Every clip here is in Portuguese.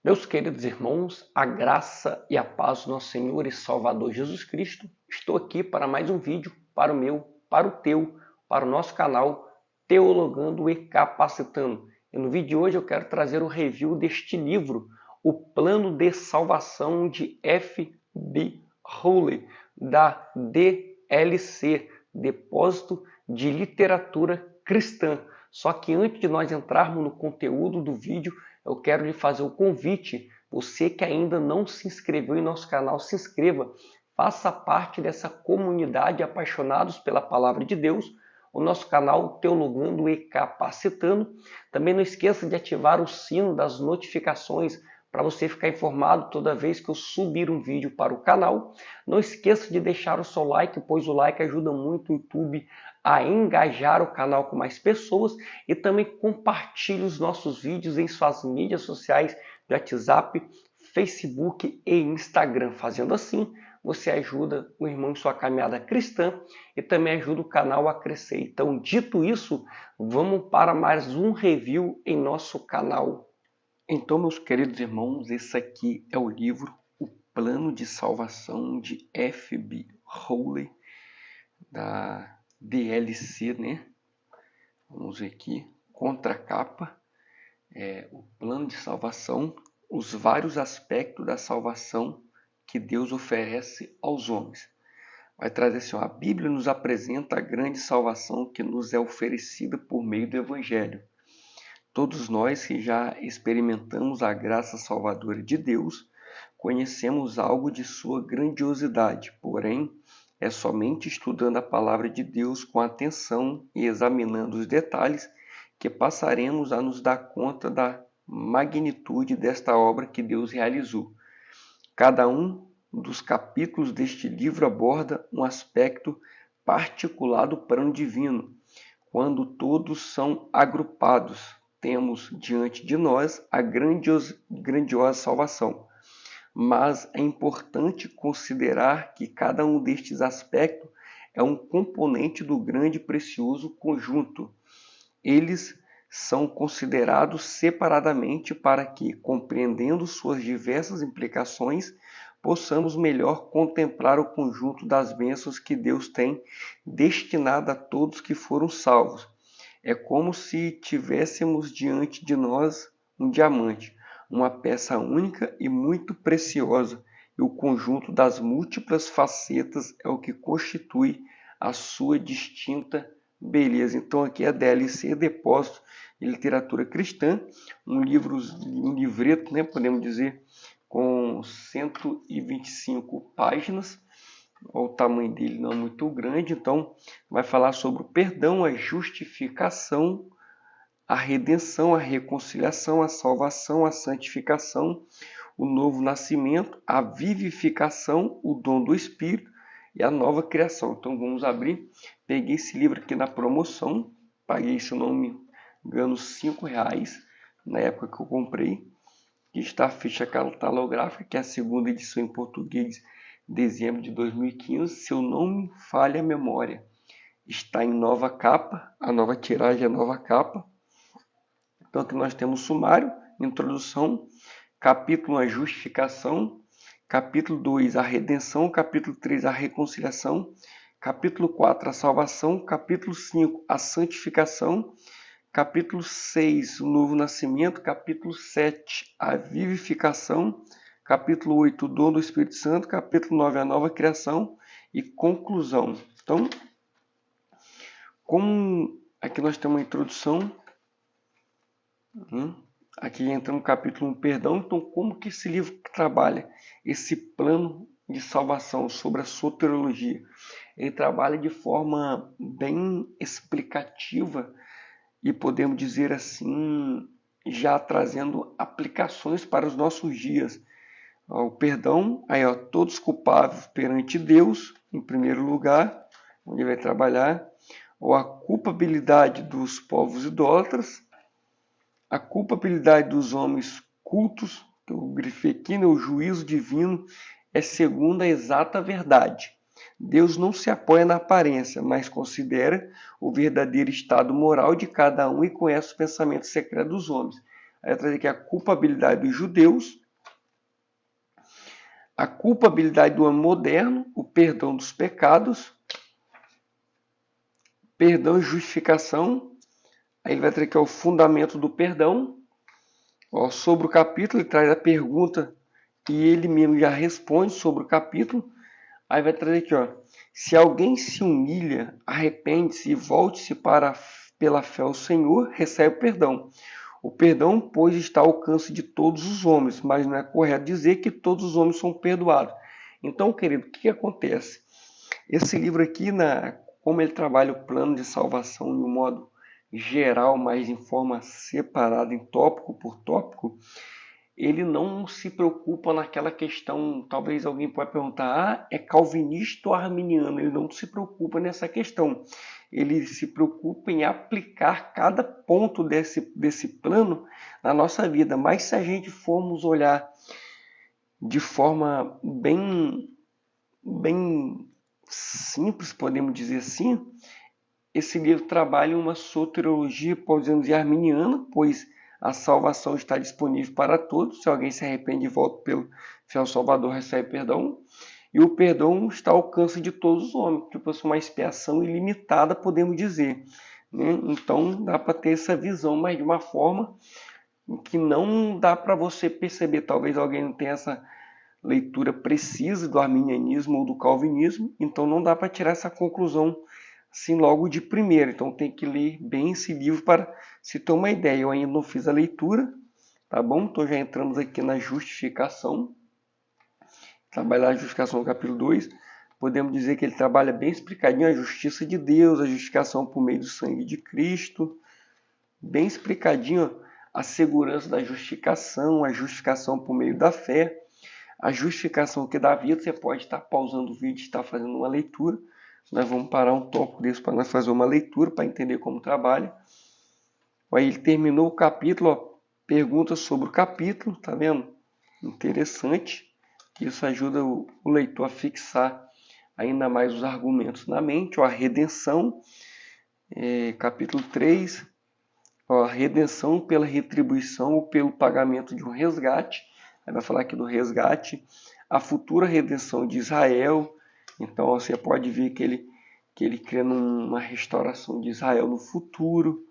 Meus queridos irmãos, a graça e a paz do nosso Senhor e Salvador Jesus Cristo, estou aqui para mais um vídeo para o meu, para o teu, para o nosso canal Teologando e Capacitando. E no vídeo de hoje eu quero trazer o review deste livro, O Plano de Salvação de F.B. Holley, da DLC, Depósito de Literatura Cristã. Só que antes de nós entrarmos no conteúdo do vídeo, eu quero lhe fazer o convite. Você que ainda não se inscreveu em nosso canal, se inscreva. Faça parte dessa comunidade apaixonados pela palavra de Deus. O nosso canal Teologando e Capacitando. Também não esqueça de ativar o sino das notificações para você ficar informado toda vez que eu subir um vídeo para o canal. Não esqueça de deixar o seu like, pois o like ajuda muito o YouTube a engajar o canal com mais pessoas, e também compartilhe os nossos vídeos em suas mídias sociais de WhatsApp, Facebook e Instagram. Fazendo assim, você ajuda o irmão em sua caminhada cristã e também ajuda o canal a crescer. Então, dito isso, vamos para mais um review em nosso canal. Então, meus queridos irmãos, esse aqui é o livro O Plano de Salvação de F.B. Holley, da DLC, né? Vamos ver aqui, contracapa, o plano de salvação, os vários aspectos da salvação que Deus oferece aos homens. Vai trazer assim, a Bíblia nos apresenta a grande salvação que nos é oferecida por meio do Evangelho. Todos nós que já experimentamos a graça salvadora de Deus, conhecemos algo de sua grandiosidade, porém, é somente estudando a palavra de Deus com atenção e examinando os detalhes que passaremos a nos dar conta da magnitude desta obra que Deus realizou. Cada um dos capítulos deste livro aborda um aspecto particular do plano divino. Quando todos são agrupados, temos diante de nós a grandiosa salvação. Mas é importante considerar que cada um destes aspectos é um componente do grande e precioso conjunto. Eles são considerados separadamente para que, compreendendo suas diversas implicações, possamos melhor contemplar o conjunto das bênçãos que Deus tem destinado a todos que foram salvos. É como se tivéssemos diante de nós um diamante, uma peça única e muito preciosa, e o conjunto das múltiplas facetas é o que constitui a sua distinta beleza. Então aqui é a DLC, Depósito de Literatura Cristã, um livreto, né, podemos dizer, com 125 páginas. O tamanho dele não é muito grande, então vai falar sobre o perdão, a justificação, a redenção, a reconciliação, a salvação, a santificação, o novo nascimento, a vivificação, o dom do Espírito e a nova criação. Então vamos abrir. Peguei esse livro aqui na promoção, paguei, se eu não me engano, R$5 na época que eu comprei. Aqui está a ficha catalográfica, que é a segunda edição em português, dezembro de 2015, se eu não me falha a memória. Está em nova capa, a nova tiragem, a nova capa. Então aqui nós temos sumário, introdução, capítulo 1, a justificação, capítulo 2, a redenção, capítulo 3, a reconciliação, capítulo 4, a salvação, capítulo 5, a santificação, capítulo 6, o novo nascimento, capítulo 7, a vivificação, capítulo 8, o dom do Espírito Santo, capítulo 9, a nova criação e conclusão. Então, como aqui nós temos uma introdução, aqui entra no capítulo 1, perdão. Então, como que esse livro trabalha esse plano de salvação sobre a soteriologia? Ele trabalha de forma bem explicativa e podemos dizer assim, já trazendo aplicações para os nossos dias. O perdão, aí todos culpados perante Deus, em primeiro lugar, onde vai trabalhar, ou a culpabilidade dos povos idólatras, a culpabilidade dos homens cultos, que eu grifei aqui, né, o juízo divino é segundo a exata verdade. Deus não se apoia na aparência, mas considera o verdadeiro estado moral de cada um e conhece os pensamentos secretos dos homens. Aí vai trazer aqui a culpabilidade dos judeus, a culpabilidade do homem moderno, o perdão dos pecados, perdão e justificação. Aí ele vai trazer aqui o fundamento do perdão. Ó, sobre o capítulo, ele traz a pergunta e ele mesmo já responde sobre o capítulo. Aí vai trazer aqui, ó, se alguém se humilha, arrepende-se e volte-se pela fé ao Senhor, recebe perdão. O perdão, pois, está ao alcance de todos os homens, mas não é correto dizer que todos os homens são perdoados. Então, querido, o que acontece? Esse livro aqui, como ele trabalha o plano de salvação de um modo geral, mas em forma separada, em tópico por tópico, ele não se preocupa naquela questão. Talvez alguém possa perguntar, é calvinista ou arminiano? Ele não se preocupa nessa questão. Ele se preocupa em aplicar cada ponto desse plano na nossa vida. Mas se a gente formos olhar de forma bem simples, podemos dizer assim, esse livro trabalha uma soteriologia, podemos dizer, arminiana, pois a salvação está disponível para todos. Se alguém se arrepende e volta pelo fiel Salvador, recebe perdão. E o perdão está ao alcance de todos os homens, tipo assim, uma expiação ilimitada, podemos dizer. Né? Então dá para ter essa visão, mas de uma forma que não dá para você perceber. Talvez alguém não tenha essa leitura precisa do arminianismo ou do calvinismo, então não dá para tirar essa conclusão assim logo de primeira. Então tem que ler bem esse livro para se ter uma ideia. Eu ainda não fiz a leitura, tá bom? Então já entramos aqui na justificação. Trabalhar a justificação no capítulo 2. Podemos dizer que ele trabalha bem explicadinho a justiça de Deus, a justificação por meio do sangue de Cristo. Bem explicadinho a segurança da justificação, a justificação por meio da fé. A justificação que dá vida, você pode estar pausando o vídeo e estar fazendo uma leitura. Nós vamos parar um tópico desse para nós fazer uma leitura, para entender como trabalha. Aí ele terminou o capítulo, ó, perguntas sobre o capítulo, tá vendo? Interessante. Isso ajuda o leitor a fixar ainda mais os argumentos na mente. Ó, a redenção, capítulo 3, ó, a redenção pela retribuição ou pelo pagamento de um resgate. Aí vai falar aqui do resgate, a futura redenção de Israel. Então você pode ver que ele crê numa restauração de Israel no futuro.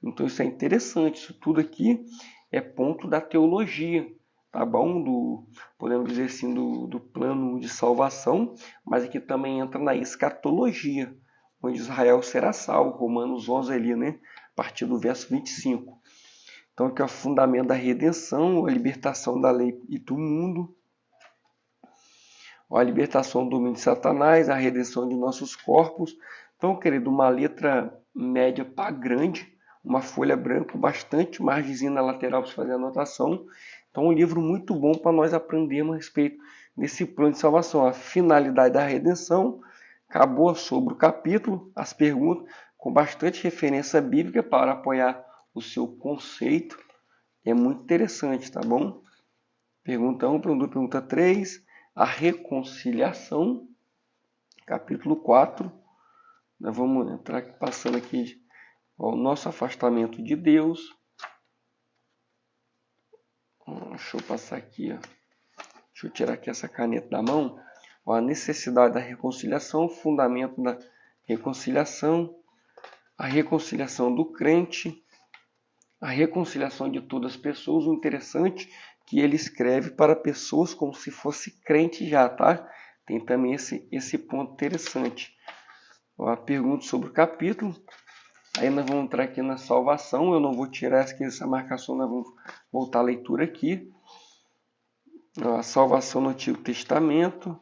Então isso é interessante. Isso tudo aqui é ponto da teologia, tá bom? Podemos dizer assim, do plano de salvação, mas aqui também entra na escatologia, onde Israel será salvo. Romanos 11 ali, né? A partir do verso 25. Então, aqui é o fundamento da redenção, a libertação da lei e do mundo, a libertação do domínio de Satanás, a redenção de nossos corpos. Então, querido, uma letra média para grande, uma folha branca, bastante margenzinha na lateral para você fazer a anotação. Então, um livro muito bom para nós aprendermos a respeito desse plano de salvação. A finalidade da redenção, acabou sobre o capítulo, as perguntas, com bastante referência bíblica para apoiar o seu conceito. É muito interessante, tá bom? Pergunta 1, pergunta 3, a reconciliação, capítulo 4. Nós vamos entrar passando aqui o nosso afastamento de Deus. Deixa eu passar aqui, ó. Deixa eu tirar aqui essa caneta da mão. Ó, a necessidade da reconciliação, o fundamento da reconciliação, a reconciliação do crente, a reconciliação de todas as pessoas. O interessante é que ele escreve para pessoas como se fosse crente já, tá? Tem também esse ponto interessante. Ó, a pergunta sobre o capítulo. Aí nós vamos entrar aqui na salvação. Eu não vou tirar essa marcação, nós vamos voltar à leitura aqui. Ó, a salvação no Antigo Testamento.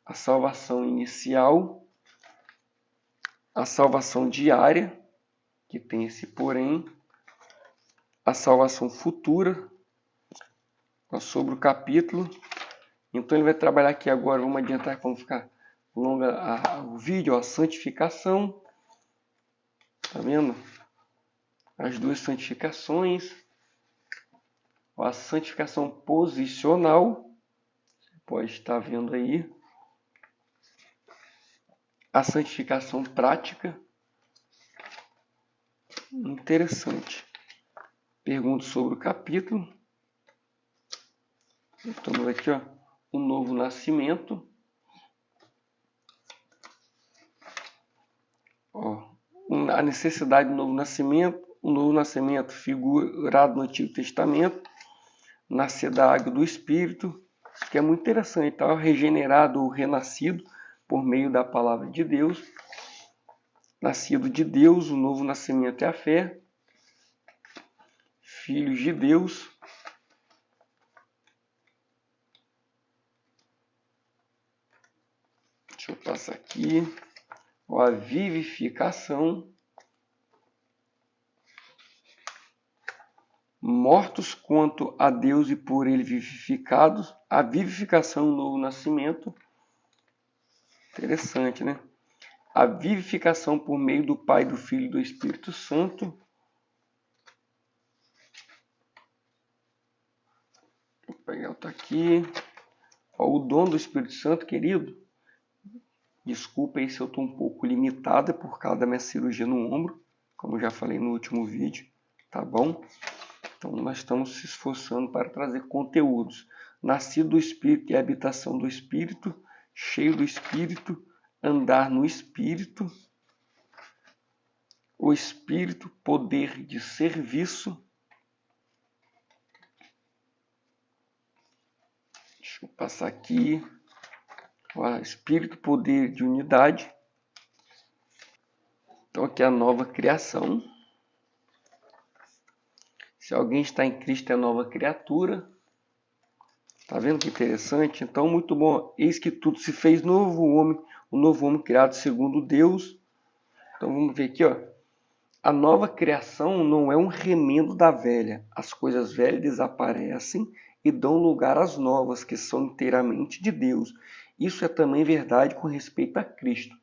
A salvação inicial. A salvação diária, que tem esse porém. A salvação futura, sobre o capítulo. Então ele vai trabalhar aqui agora, vamos adiantar para não ficar longa o vídeo, a santificação. Tá vendo? As duas santificações. A santificação posicional, você pode estar vendo aí. A santificação prática. Interessante. Pergunta sobre o capítulo. Estamos aqui, ó, o novo nascimento. Ó, a necessidade do novo nascimento. O novo nascimento figurado no Antigo Testamento. Nascer da água do Espírito, que é muito interessante, tá? Regenerado ou renascido por meio da palavra de Deus. Nascido de Deus, o novo nascimento é a fé. Filhos de Deus. Deixa eu passar aqui. A vivificação. Mortos quanto a Deus e por ele vivificados. A vivificação, o novo nascimento. Interessante, né? A vivificação por meio do Pai, do Filho e do Espírito Santo. Vou pegar outra aqui. Ó, o dom do Espírito Santo, querido. Desculpa aí se eu estou um pouco limitado por causa da minha cirurgia no ombro, como já falei no último vídeo, tá bom? Então nós estamos se esforçando para trazer conteúdos. Nascido do Espírito e habitação do Espírito, cheio do Espírito, andar no Espírito, o Espírito, poder de serviço. Deixa eu passar aqui. O Espírito, poder de unidade. Então aqui é a nova criação. Se alguém está em Cristo é nova criatura. Tá vendo que interessante? Então, muito bom. Eis que tudo se fez novo, o novo homem criado segundo Deus. Então vamos ver aqui, ó. A nova criação não é um remendo da velha. As coisas velhas desaparecem e dão lugar às novas, que são inteiramente de Deus. Isso é também verdade com respeito a Cristo.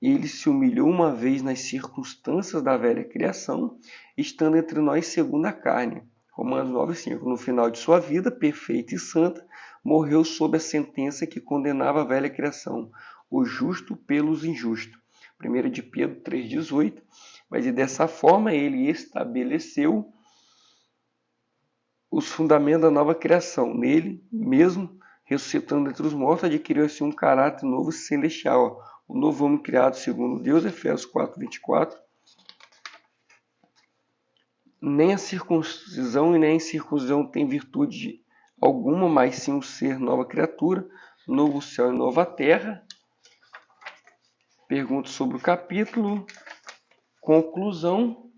Ele se humilhou uma vez nas circunstâncias da velha criação, estando entre nós segundo a carne. Romanos 9,5. No final de sua vida, perfeita e santa, morreu sob a sentença que condenava a velha criação, o justo pelos injustos. 1 de Pedro 3,18. Mas e dessa forma ele estabeleceu os fundamentos da nova criação. Nele mesmo, ressuscitando entre os mortos, adquiriu assim um caráter novo e celestial. O novo homem criado segundo Deus, Efésios 4,24. Nem a circuncisão e nem a incircuncisão tem virtude alguma, mas sim o ser nova criatura, novo céu e nova terra. Pergunta sobre o capítulo. Conclusão.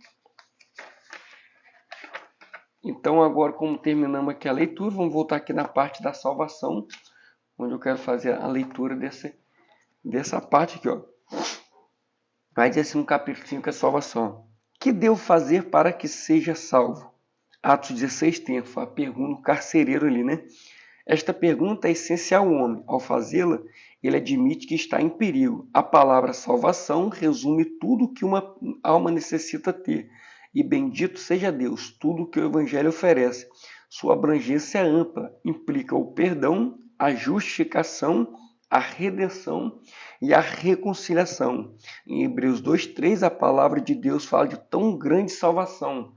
Então, agora, como terminamos aqui a leitura, vamos voltar aqui na parte da salvação, onde eu quero fazer a leitura dessa parte aqui, ó. Vai dizer assim no capítulo 5, a salvação. Que devo fazer para que seja salvo? Atos 16 tem a pergunta do carcereiro ali, né? Esta pergunta é essencial ao homem. Ao fazê-la, ele admite que está em perigo. A palavra salvação resume tudo o que uma alma necessita ter. E bendito seja Deus, tudo o que o Evangelho oferece. Sua abrangência é ampla, implica o perdão, a justificação, a redenção e a reconciliação. Em Hebreus 2,3, a palavra de Deus fala de tão grande salvação,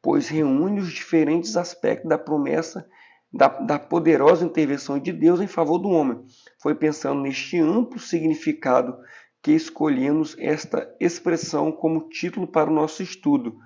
pois reúne os diferentes aspectos da promessa da poderosa intervenção de Deus em favor do homem. Foi pensando neste amplo significado que escolhemos esta expressão como título para o nosso estudo.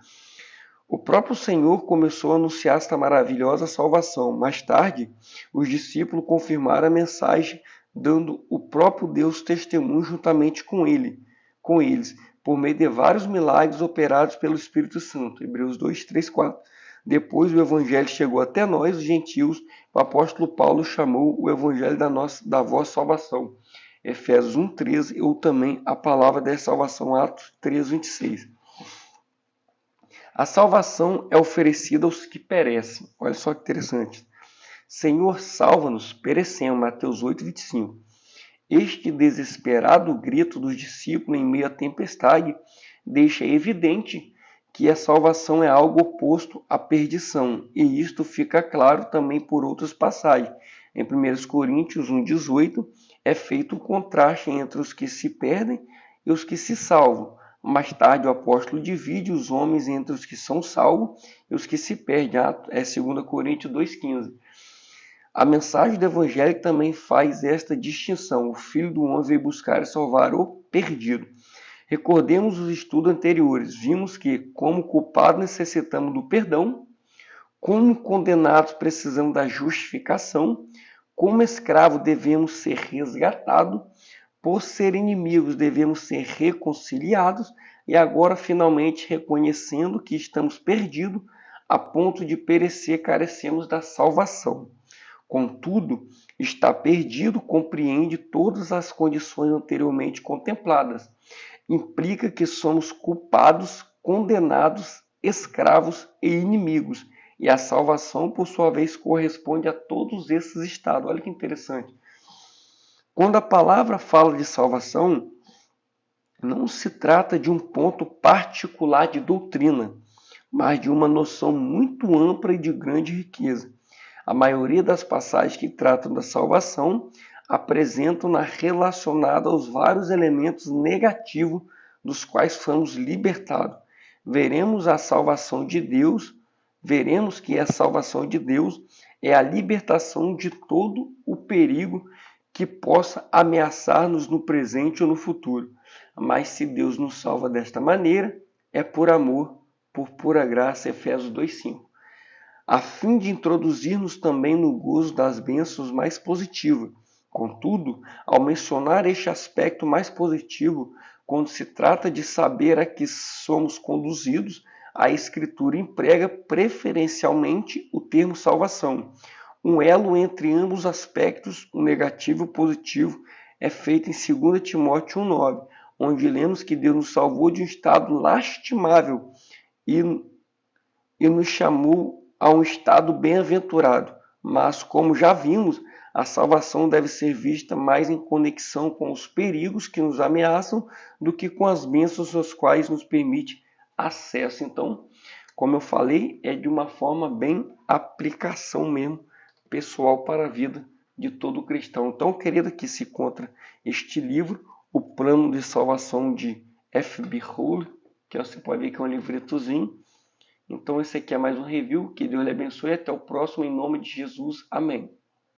O próprio Senhor começou a anunciar esta maravilhosa salvação. Mais tarde, os discípulos confirmaram a mensagem, dando o próprio Deus testemunho juntamente com eles, por meio de vários milagres operados pelo Espírito Santo. Hebreus 2, 3, 4. Depois o Evangelho chegou até nós, os gentios. O apóstolo Paulo chamou o Evangelho da vossa salvação. Efésios 1, 13, ou também a palavra da salvação, Atos 3, 26. A salvação é oferecida aos que perecem. Olha só que interessante. Senhor, salva-nos, perecemos. Mateus 8, 25. Este desesperado grito dos discípulos em meio à tempestade deixa evidente que a salvação é algo oposto à perdição. E isto fica claro também por outras passagens. Em 1 Coríntios 1, 18, é feito um contraste entre os que se perdem e os que se salvam. Mais tarde, o apóstolo divide os homens entre os que são salvos e os que se perdem. É 2 Coríntios 2,15. A mensagem do Evangelho também faz esta distinção. O Filho do Homem veio buscar e salvar o perdido. Recordemos os estudos anteriores. Vimos que, como culpados, necessitamos do perdão. Como condenados, precisamos da justificação. Como escravos, devemos ser resgatados. Por ser inimigos, devemos ser reconciliados. E agora, finalmente, reconhecendo que estamos perdidos, a ponto de perecer, carecemos da salvação. Contudo, está perdido compreende todas as condições anteriormente contempladas. Implica que somos culpados, condenados, escravos e inimigos. E a salvação, por sua vez, corresponde a todos esses estados. Olha que interessante. Quando a palavra fala de salvação, não se trata de um ponto particular de doutrina, mas de uma noção muito ampla e de grande riqueza. A maioria das passagens que tratam da salvação apresentam-na relacionada aos vários elementos negativos dos quais fomos libertados. Veremos que a salvação de Deus é a libertação de todo o perigo que possa ameaçar-nos no presente ou no futuro. Mas se Deus nos salva desta maneira, é por amor, por pura graça, Efésios 2,5. A fim de introduzir-nos também no gozo das bênçãos mais positivas. Contudo, ao mencionar este aspecto mais positivo, quando se trata de saber a que somos conduzidos, a Escritura emprega preferencialmente o termo salvação. Um elo entre ambos os aspectos, o negativo e o positivo, é feito em 2 Timóteo 1,9, onde lemos que Deus nos salvou de um estado lastimável e nos chamou a um estado bem-aventurado. Mas, como já vimos, a salvação deve ser vista mais em conexão com os perigos que nos ameaçam do que com as bênçãos às quais nos permite acesso. Então, como eu falei, é de uma forma bem aplicação mesmo, pessoal para a vida de todo cristão. Então, querido, aqui se encontra este livro, O Plano de Salvação de F.B. Hoyle, que você pode ver que é um livretozinho. Então esse aqui é mais um review. Que Deus lhe abençoe e até o próximo em nome de Jesus. Amém.